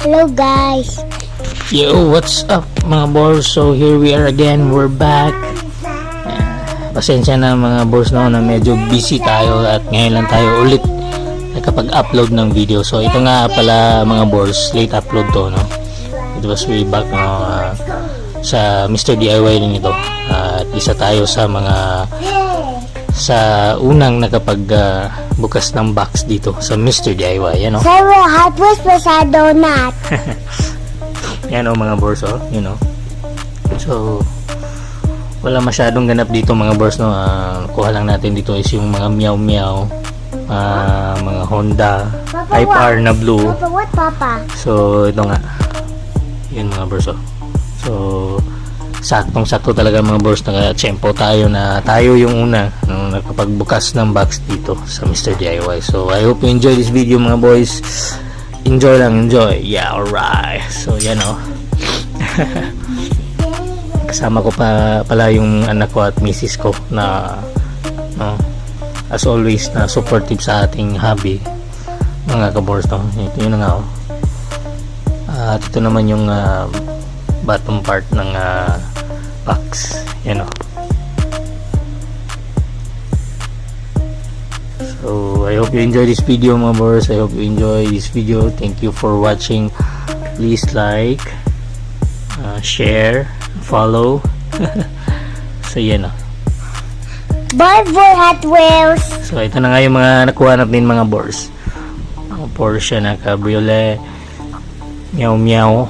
Hello guys. Yo, what's up mga boss? So here we are again, we're back. Pasensya na mga boss no, na medyo busy tayo at ngayon lang tayo ulit nakapag-upload ng video. So ito nga pala mga boss, late upload to no. It was way back no, sa Mr. DIY rin ito. At isa tayo sa mga unang nakapag bukas ng box dito sa Mr. DIY, yan o. Sir, we're hot whisper sa donut. Yan o mga boss, oh, you know. So wala masyadong ganap dito mga boss no. Kuha lang natin dito is yung mga meow meow, mga Honda Type R na blue. Papa, what Papa? So ito nga yun mga boss, oh. So saktong sakto talaga mga boss, naka-tsempo tayo na tayo yung una no, nakapagbukas ng box dito sa Mr. DIY. So I hope you enjoy this video mga boys. Enjoy lang, enjoy. Yeah, alright. So yan o. Kasama ko pala yung anak ko at misis ko na no, as always na supportive sa ating hobby mga kabors no. Ito yun na nga o. At ito naman yung bottom part ng box, yan o. So I hope you enjoy this video mga boys. I hope you enjoy this video. Thank you for watching. Please like, share, follow. So yan o. Bye for Hot Wheels. So ito na nga yung mga nakuha natin mga boys. Ang Porsche na Cabriolet, meow meow